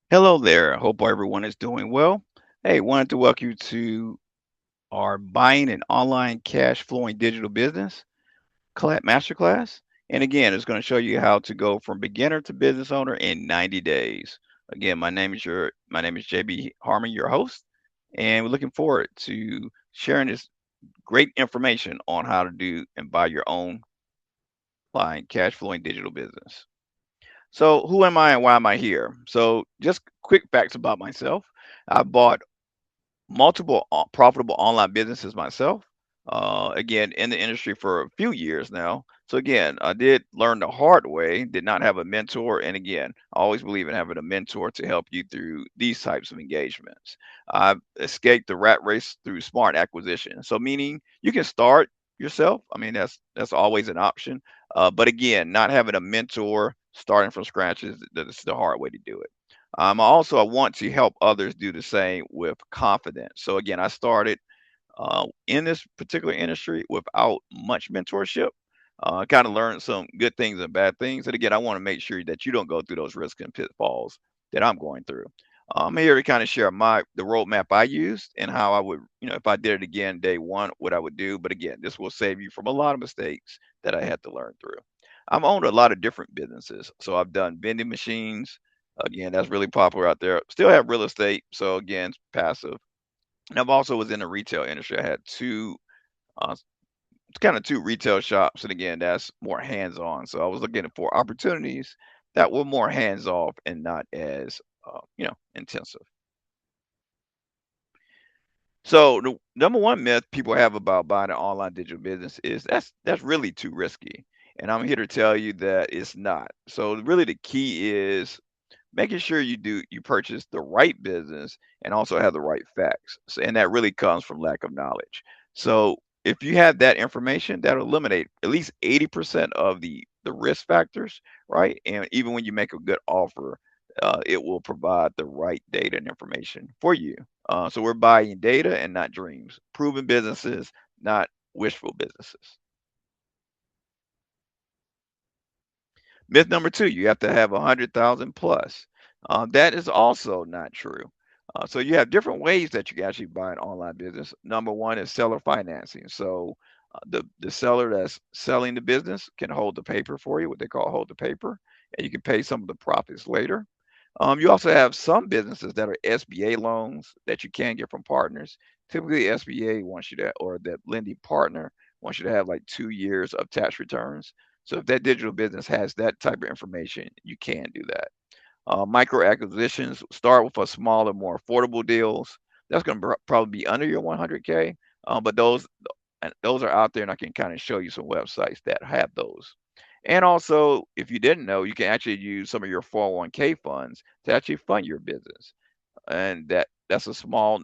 Hello there. I hope everyone is doing well. Hey, wanted to welcome you to our buying an online cash flowing digital business masterclass. And again, it's going to show you how to go from beginner to business owner in 90 days. Again, my name is JB Harmon, your host, and we're looking forward to sharing this great information on how to do and buy your own online cash flowing digital business. So, who am I and why am I here? So, just quick facts about myself. I bought multiple profitable online businesses myself. Again, in the industry for a few years now. So again, I did learn the hard way. Did not have a mentor, and again, I always believe in having a mentor to help you through these types of engagements. I've escaped the rat race through smart acquisition. So meaning you can start yourself. I mean, that's always an option. But again, not having a mentor, starting from scratch is the hard way to do it. I want to help others do the same with confidence. So again, I started in this particular industry without much mentorship. I kind of learned some good things and bad things. And again, I want to make sure that you don't go through those risks and pitfalls that I'm going through. I'm here to kind of share the roadmap I used and how I would, if I did it again day one, what I would do. But again, this will save you from a lot of mistakes that I had to learn through. I've owned a lot of different businesses. So I've done vending machines. Again, that's really popular out there. Still have real estate. So again, it's passive. And I've also was in the retail industry. I had uh, two retail shops, and again, that's more hands-on. So I was looking for opportunities that were more hands-off and not as intensive. So the number one myth people have about buying an online digital business is that's really too risky. And I'm here to tell you that it's not. So really the key is making sure you purchase the right business and also have the right facts. So, and that really comes from lack of knowledge. So if you have that information, that'll eliminate at least 80% of the risk factors, right? And even when you make a good offer, it will provide the right data and information for you. So we're buying data and not dreams, proven businesses, not wishful businesses. Myth number two, you have to have 100,000 plus. That is also not true. So you have different ways that you can actually buy an online business. Number one is seller financing. So the seller that's selling the business can hold the paper for you, what they call hold the paper, and you can pay some of the profits later. You also have some businesses that are SBA loans that you can get from partners. Typically, SBA wants you to, or that lending partner wants you to have like 2 years of tax returns. So if that digital business has that type of information, you can do that. Micro acquisitions start with a smaller, more affordable deals. That's going to probably be under your 100K, but those are out there, and I can kind of show you some websites that have those. And also, if you didn't know, you can actually use some of your 401k funds to actually fund your business, and that's a small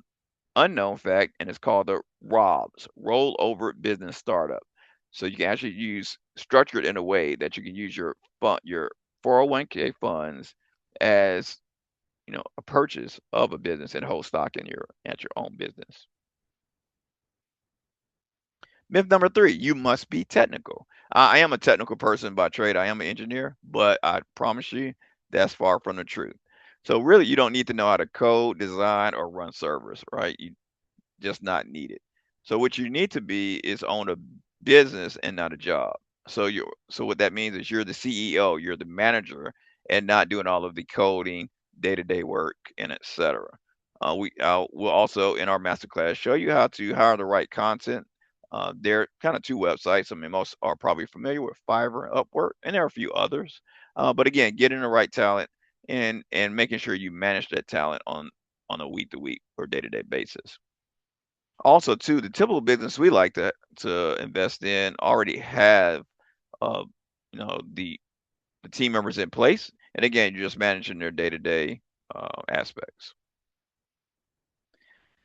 unknown fact, and it's called the ROBS, Rollover Business Startup. So you can actually use structure it in a way that you can use your 401k funds as a purchase of a business and hold stock in your own business. Myth number three, you must be technical. I am a technical person by trade. I am an engineer, but I promise you that's far from the truth. So really, you don't need to know how to code, design, or run servers, right? You just not need it. So what you need to be is own a business and not a job. So what that means is you're the CEO, you're the manager, and not doing all of the coding, day-to-day work, and etc. We'll also in our masterclass show you how to hire the right content. There are kind of two websites. I mean, most are probably familiar with Fiverr and Upwork, and there are a few others. But again, getting the right talent and making sure you manage that talent on a week to week or day to day basis. Also, too, the typical business we like to invest in already have uh, the team members in place, and again, you're just managing their day to day aspects.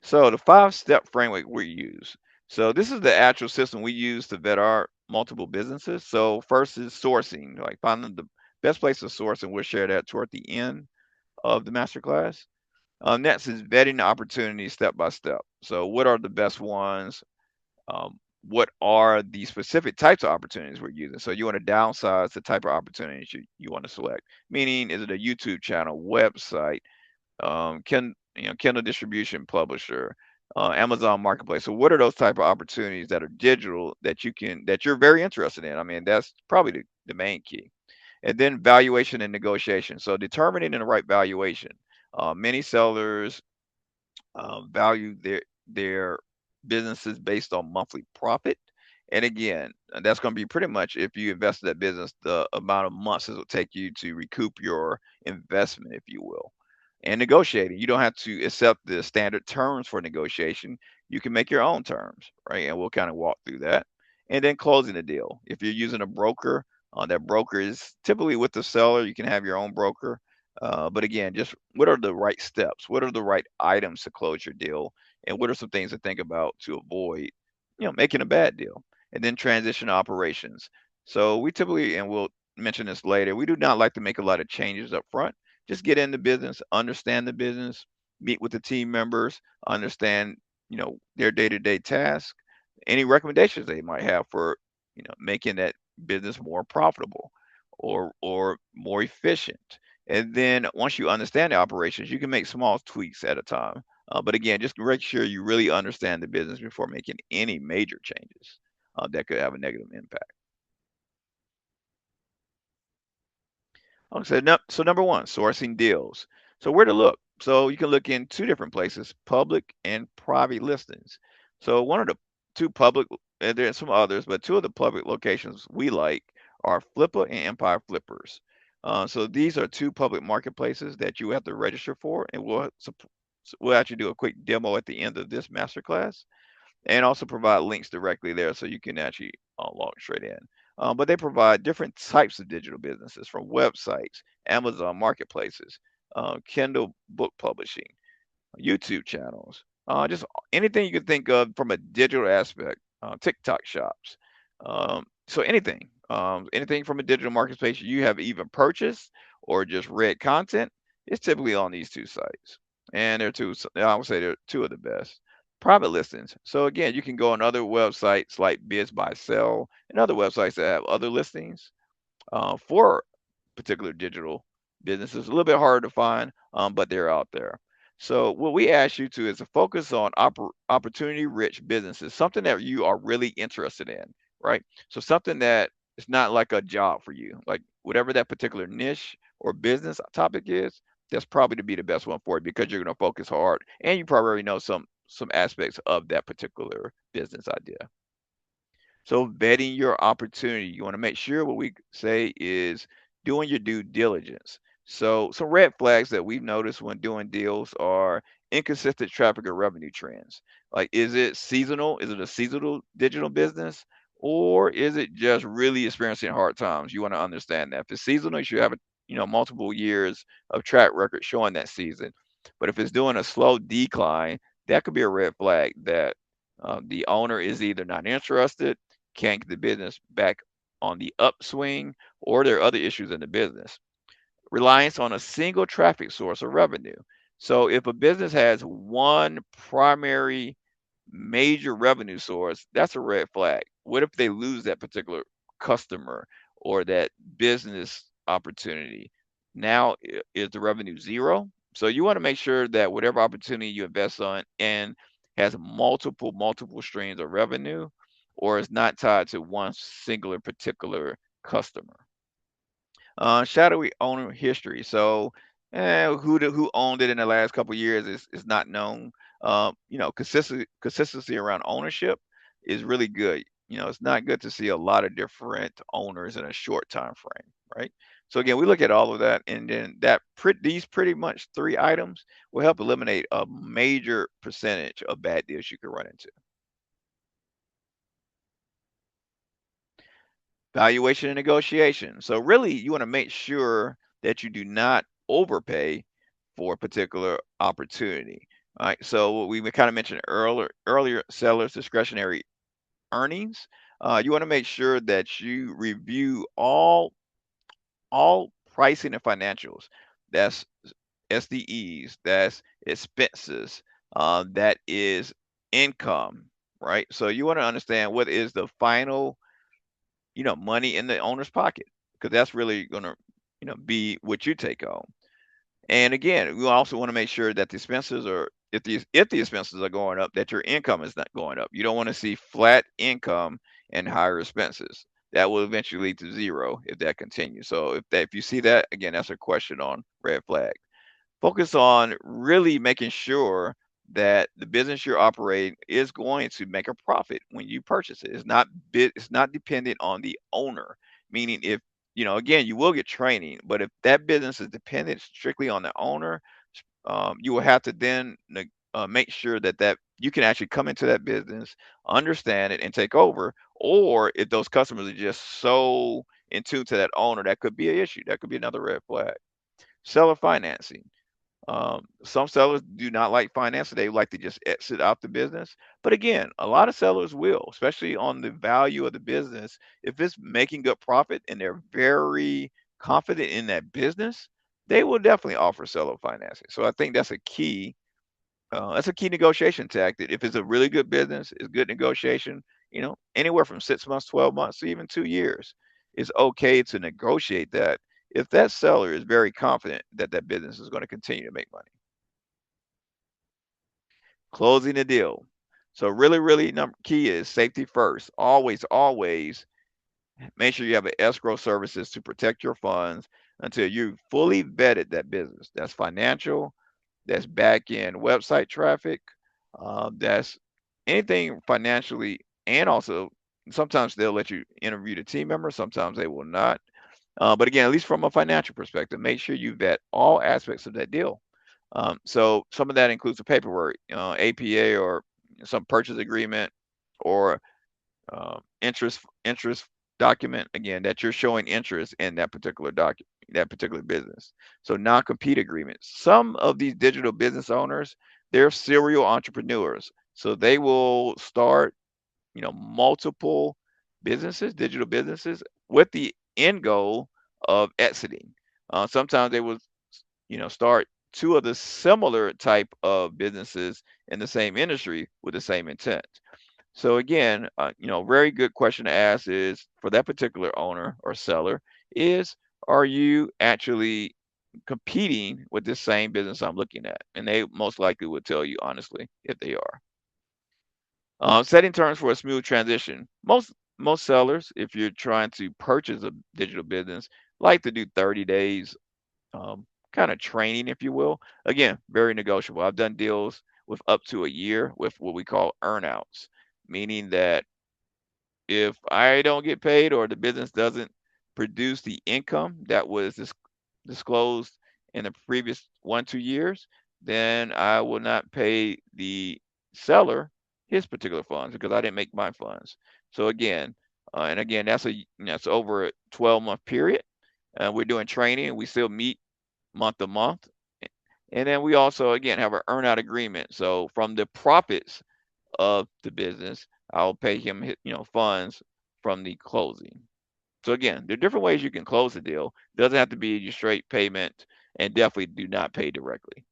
So the 5-step framework we use. So this is the actual system we use to vet our multiple businesses. So first is sourcing, like finding the best place to source, and we'll share that toward the end of the masterclass. Next is vetting the opportunities step by step. So what are the best ones? What are the specific types of opportunities we're using? So you want to downsize the type of opportunities you want to select. Meaning, is it a YouTube channel, website? Kindle distribution publisher, Amazon Marketplace. So what are those type of opportunities that are digital that you're very interested in? I mean, that's probably the main key. And then valuation and negotiation. So determining the right valuation. Many sellers value their businesses based on monthly profit. And again, that's going to be pretty much if you invest in that business, the amount of months it will take you to recoup your investment, if you will. And negotiating, you don't have to accept the standard terms for negotiation. You can make your own terms, right? And we'll kind of walk through that. And then closing the deal. If you're using a broker, that broker is typically with the seller. You can have your own broker, but again, just what are the right steps? What are the right items to close your deal? And what are some things to think about to avoid, making a bad deal? And then transition operations. So we typically, and we'll mention this later, we do not like to make a lot of changes up front. Just get in the business, understand the business, meet with the team members, understand, their day-to-day task, any recommendations they might have for, making that business more profitable or more efficient. And then once you understand the operations, you can make small tweaks at a time. But again, just make sure you really understand the business before making any major changes that could have a negative impact. Okay, so number one, sourcing deals. So where to look? So you can look in two different places, public and private listings. So one of the two public, and there are some others, but two of the public locations we like are Flippa and Empire Flippers. So these are two public marketplaces that you have to register for, and we'll actually do a quick demo at the end of this masterclass and also provide links directly there so you can actually log straight in. But they provide different types of digital businesses from websites, Amazon marketplaces, Kindle book publishing, YouTube channels, just anything you can think of from a digital aspect, TikTok shops. So anything from a digital marketplace you have even purchased or just read content, it's typically on these two sites. And they're two, I would say they're two of the best. Private listings. So again, you can go on other websites like Biz by Sell and other websites that have other listings for particular digital businesses. A little bit harder to find, but they're out there. So what we ask you to is to focus on opportunity-rich businesses, something that you are really interested in, right? So something that is not like a job for you, like whatever that particular niche or business topic is. That's probably to be the best one for you because you're going to focus hard, and you probably already know some aspects of that particular business idea. So vetting your opportunity, you want to make sure what we say is doing your due diligence. So some red flags that we've noticed when doing deals are inconsistent traffic or revenue trends. Like, is it seasonal? Is it a seasonal digital business? Or is it just really experiencing hard times? You want to understand that. If it's seasonal, you should have multiple years of track record showing that season. But if it's doing a slow decline, that could be a red flag that the owner is either not interested, can't get the business back on the upswing, or there are other issues in the business. Reliance on a single traffic source of revenue. So if a business has one primary major revenue source, that's a red flag. What if they lose that particular customer or that business opportunity? Now, is the revenue zero? So you want to make sure that whatever opportunity you invest on and has multiple streams of revenue or is not tied to one singular particular customer. Shadowy owner history. So, who owned it in the last couple of years is not known. Consistency around ownership is really good. It's not good to see a lot of different owners in a short time frame, right? So again, we look at all of that, and then these pretty much three items will help eliminate a major percentage of bad deals you could run into. Valuation and negotiation. So really, you want to make sure that you do not overpay for a particular opportunity. All right. So what we kind of mentioned earlier, sellers' discretionary earnings. You want to make sure that you review all pricing and financials. That's SDEs. That's expenses. That is income. Right. So you want to understand what is the final money in the owner's pocket because that's really going to be what you take home. And again, we also want to make sure that the expenses are, if the expenses are going up, that your income is not going up. You don't want to see flat income and higher expenses. That will eventually lead to zero if that continues. So if you see that, again, that's a question on red flag. Focus on really making sure that the business you're operating is going to make a profit when you purchase it. It's not dependent on the owner. Meaning, if again, you will get training, but if that business is dependent strictly on the owner, you will have to then make sure that you can actually come into that business, understand it, and take over. Or if those customers are just so in tune to that owner, that could be an issue. That could be another red flag. Seller financing. Some sellers do not like finance, so they like to just exit out the business. But again, a lot of sellers will, especially on the value of the business. If it's making good profit and they're very confident in that business, they will definitely offer seller financing. So I think that's a key. That's a key negotiation tactic. If it's a really good business, it's good negotiation. Anywhere from 6 months, 12 months, to even 2 years, it's okay to negotiate that if that seller is very confident that that business is going to continue to make money. Closing the deal. So really, really number key is safety first. Always, always make sure you have an escrow services to protect your funds until you fully vetted that business. That's financial, that's back end website traffic, that's anything financially, and also sometimes they'll let you interview the team member, sometimes they will not. But again, at least from a financial perspective, make sure you vet all aspects of that deal. So some of that includes the paperwork, APA or some purchase agreement or interest document. Again, that you're showing interest in that particular that particular business. So non-compete agreements. Some of these digital business owners, they're serial entrepreneurs. So they will start multiple businesses, digital businesses, with the end goal of exiting. Sometimes they will, start two of the similar type of businesses in the same industry with the same intent. So again, very good question to ask is for that particular owner or seller is, are you actually competing with this same business I'm looking at? And they most likely would tell you honestly if they are. Setting terms for a smooth transition. Most sellers, if you're trying to purchase a digital business, like to do 30 days kind of training, if you will. Again, very negotiable. I've done deals with up to a year with what we call earnouts, meaning that if I don't get paid or the business doesn't produce the income that was disclosed in the previous 1, 2 years, then I will not pay the seller his particular funds because I didn't make my funds. So again, and again, that's over a 12-month period. We're doing training. We still meet month to month, and then we also again have an earnout agreement. So from the profits of the business, I'll pay him funds from the closing. So again, there are different ways you can close the deal. Doesn't have to be your straight payment, and definitely do not pay directly.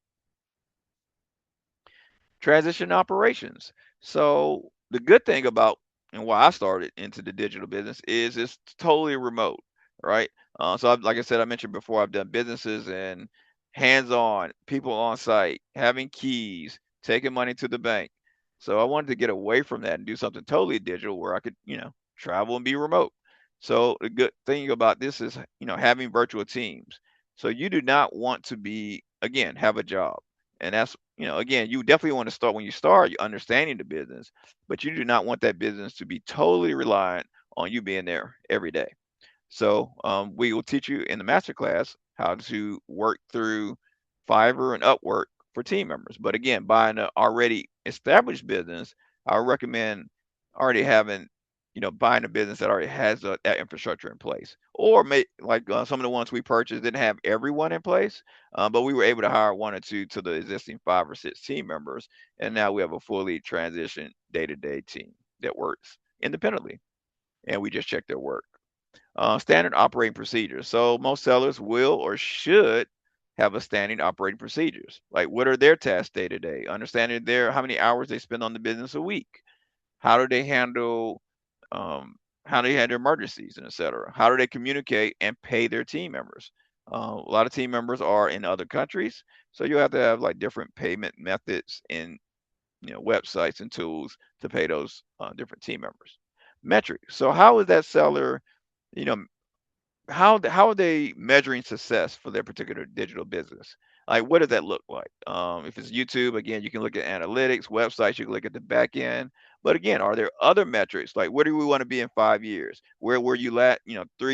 Transition operations. So the good thing about and why I started into the digital business is it's totally remote, right? Like I said, I mentioned before, I've done businesses and hands-on, people on site, having keys, taking money to the bank. So I wanted to get away from that and do something totally digital where I could, travel and be remote. So the good thing about this is, having virtual teams. So you do not want to be, again, have a job. And that's, again, you definitely want to start when you start, you understanding the business, but you do not want that business to be totally reliant on you being there every day. So we will teach you in the masterclass how to work through Fiverr and Upwork for team members. But again, buying an already established business, I recommend already having, buying a business that already has that infrastructure in place. Or like some of the ones we purchased didn't have everyone in place, but we were able to hire one or two to the existing 5 or 6 team members, and now we have a fully transitioned day-to-day team that works independently, and we just check their work. Standard operating procedures. So most sellers will or should have a standing operating procedures. Like what are their tasks day to day? Understanding how many hours they spend on the business a week. How do they handle um, how do they handle emergencies and et cetera? How do they communicate and pay their team members? A lot of team members are in other countries, so you have to have like different payment methods and websites and tools to pay those different team members. Metrics. So how is that seller, you know, how are they measuring success for their particular digital business? Like, what does that look like? If it's YouTube, again, you can look at analytics, websites, you can look at the back end. But again, are there other metrics? Like, where do we want to be in 5 years? Where were you 3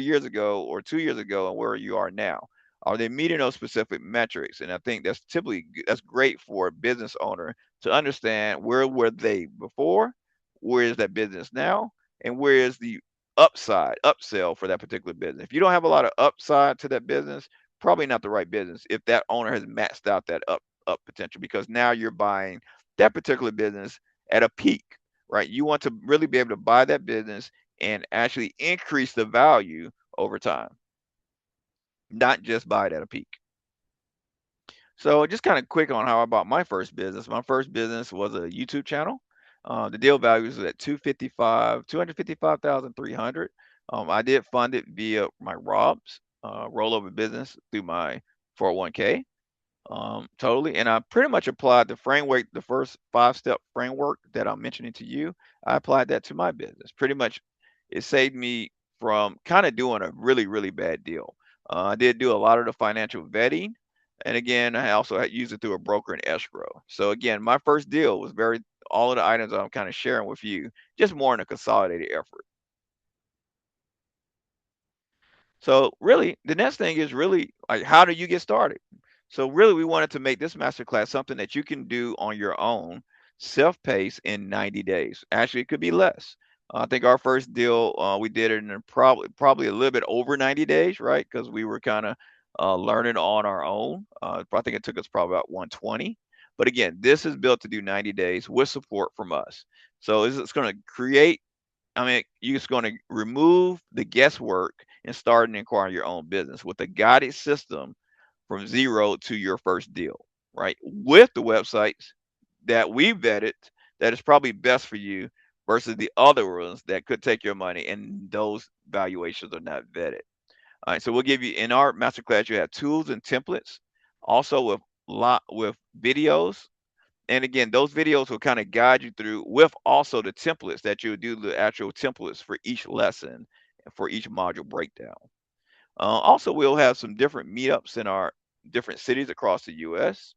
years ago or 2 years ago, and where you are now? Are they meeting those specific metrics? And I think that's that's great for a business owner to understand where were they before, where is that business now, and where is the upsell for that particular business. If you don't have a lot of upside to that business, probably not the right business if that owner has maxed out that up potential, because now you're buying that particular business at a peak, right? You want to really be able to buy that business and actually increase the value over time, not just buy it at a peak. So just kind of quick on how I bought my first business. My first business was a YouTube channel. The deal value was at 255,300. I did fund it via my Rob's rollover business through my 401k, totally. And I pretty much applied the framework, the first 5-step framework that I'm mentioning to you. I applied that to my business. Pretty much, it saved me from kind of doing a really, really bad deal. I did do a lot of the financial vetting. And again, I also had used it through a broker and escrow. So again, my first deal was all of the items I'm kind of sharing with you, just more in a consolidated effort. So really, the next thing is really like, how do you get started? So really, we wanted to make this masterclass something that you can do on your own, self-paced in 90 days. Actually, it could be less. I think our first deal, we did it in probably a little bit over 90 days, right? Because we were kind of learning on our own. I think it took us probably about 120. But again, this is built to do 90 days with support from us. So it's going to create, I mean, you're just going to remove the guesswork and start and inquire your own business with a guided system from zero to your first deal, right? With the websites that we vetted that is probably best for you versus the other ones that could take your money and those valuations are not vetted. All right, so we'll give you in our masterclass, you have tools and templates, also with videos, and again, those videos will kind of guide you through with also the templates that you'll do the actual templates for each lesson and for each module breakdown. Also, we'll have some different meetups in our different cities across the U.S.,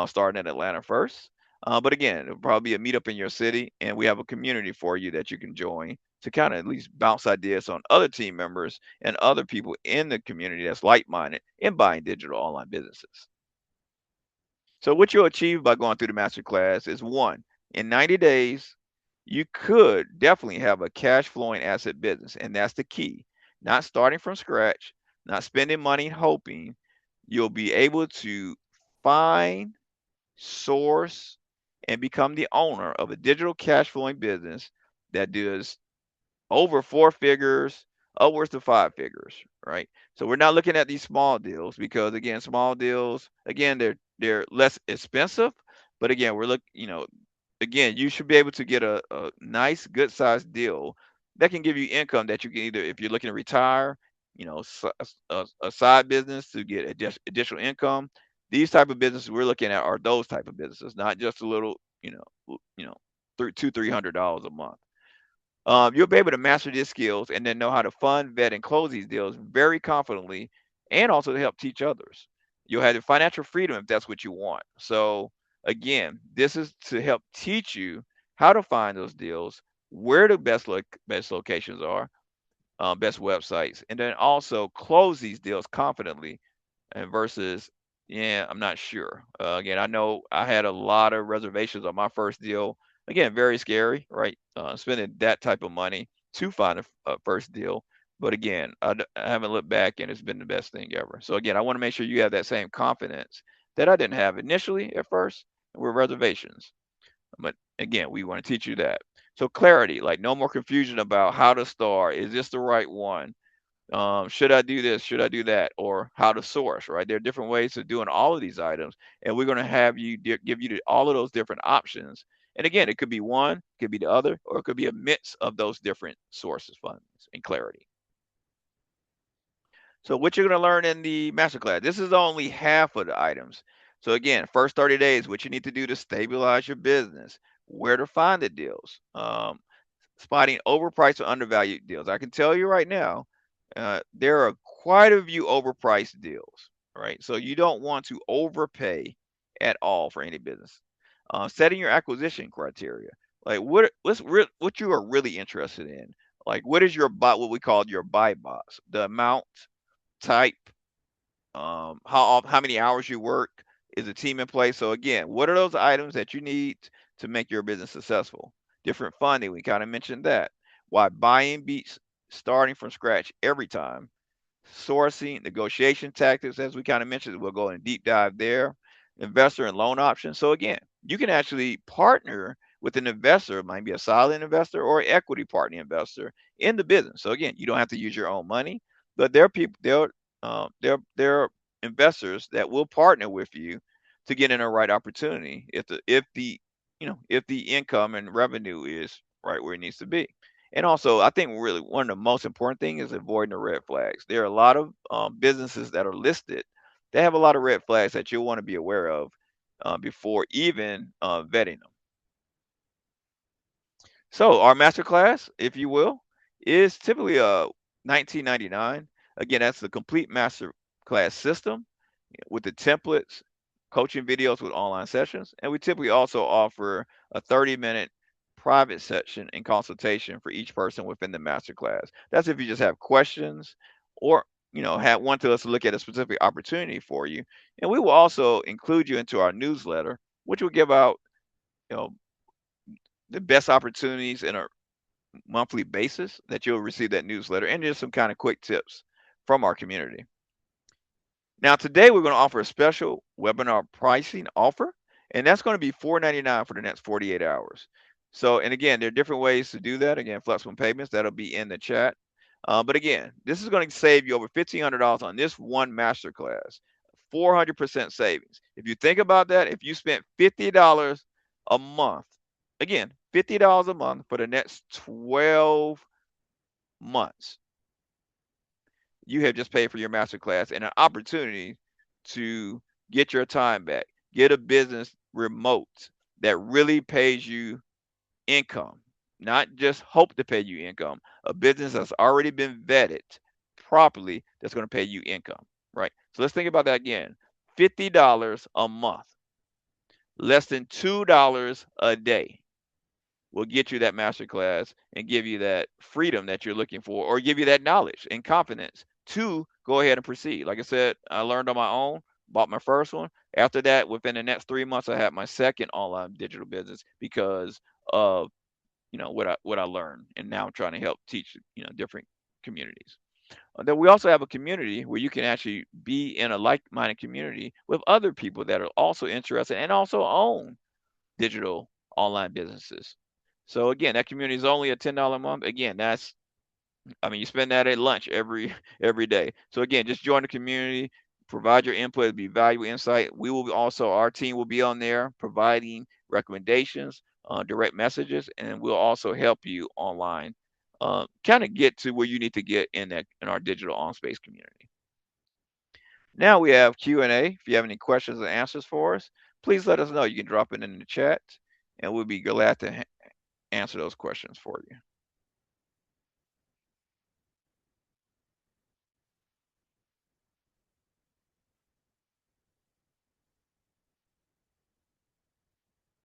starting in Atlanta first. But again, it'll probably be a meetup in your city, and we have a community for you that you can join to kind of at least bounce ideas on other team members and other people in the community that's like-minded in buying digital online businesses. So what you'll achieve by going through the master class is one, in 90 days, you could definitely have a cash flowing asset business. And that's the key. Not starting from scratch, not spending money and hoping. You'll be able to find, source, and become the owner of a digital cash flowing business that does over 4 figures, upwards to 5 figures, right? So we're not looking at these small deals because again, small deals, again, they're less expensive, but again, again, you should be able to get a nice, good sized deal that can give you income that you can either, if you're looking to retire, a side business to get additional income. These type of businesses we're looking at are those type of businesses, not just a little, $300 a month. You'll be able to master these skills and then know how to fund, vet, and close these deals very confidently and also to help teach others. You'll have the financial freedom if that's what you want. So, again, this is to help teach you how to find those deals, where the best locations are, best websites, and then also close these deals confidently and versus, yeah, I'm not sure. Again, I know I had a lot of reservations on my first deal. Again, very scary, right? Spending that type of money to find a first deal. But again, I haven't looked back and it's been the best thing ever. So again, I want to make sure you have that same confidence that I didn't have initially at first with reservations. But again, we want to teach you that. So clarity, like no more confusion about how to start. Is this the right one? Should I do this? Should I do that? Or how to source, right? There are different ways of doing all of these items, and we're going to have you give you all of those different options. And again, it could be one, could be the other, or it could be a mix of those different sources, funds, and clarity. So what you're going to learn in the masterclass, this is only half of the items. So again, first 30 days, what you need to do to stabilize your business, where to find the deals, spotting overpriced or undervalued deals. I can tell you right now, there are quite a few overpriced deals, right? So you don't want to overpay at all for any business. Setting your acquisition criteria, like what you are really interested in. Like what is your buy, what we call your buy box, the amount, type, how many hours you work, is a team in place. So again, what are those items that you need to make your business successful? Different funding, we kind of mentioned that. Why buying beats starting from scratch every time. Sourcing, negotiation tactics, as we kind of mentioned, we'll go in a deep dive there. Investor and loan options. So again, you can actually partner with an investor, it might be a solid investor or equity partner investor in the business. So again, you don't have to use your own money, but there are people, there are investors that will partner with you to get in the right opportunity if the income and revenue is right where it needs to be. And also, I think really one of the most important things is avoiding the red flags. There are a lot of businesses that are listed that have a lot of red flags that you'll want to be aware of before even vetting them. So our masterclass, if you will, is typically a 1999. Again, that's the complete masterclass system with the templates, coaching videos with online sessions, and we typically also offer a 30-minute private session and consultation for each person within the masterclass. That's if you just have questions or want us to look at a specific opportunity for you. And we will also include you into our newsletter, which will give out you know the best opportunities in a monthly basis that you'll receive that newsletter and just some kind of quick tips from our community. Now, today we're going to offer a special webinar pricing offer, and that's going to be $4.99 for the next 48 hours. So, and again, there are different ways to do that. Again, flexible payments, that'll be in the chat. But again, this is going to save you over $1,500 on this one masterclass, 400% savings. If you think about that, if you spent $50 a month, again, $50 a month for the next 12 months, you have just paid for your master class and an opportunity to get your time back, get a business remote that really pays you income, not just hope to pay you income, a business that's already been vetted properly that's going to pay you income, right? So let's think about that again. $50 a month, less than $2 a day will get you that master class and give you that freedom that you're looking for, or give you that knowledge and confidence to go ahead and proceed. Like I said, I learned on my own, bought my first one. After that, within the next 3 months, I had my second online digital business because of what I learned, and now I'm trying to help teach different communities. Then we also have a community where you can actually be in a like-minded community with other people that are also interested and also own digital online businesses. So again, that community is only a $10 a month. Again, you spend that at lunch every day. So again, just join the community, provide your input, it'll be valuable insight. We will also, our team will be on there providing recommendations, direct messages, and we'll also help you online, kind of get to where you need to get in our digital on space community. Now we have Q&A. If you have any questions or answers for us, please let us know. You can drop it in the chat, and we'll be glad to answer those questions for you.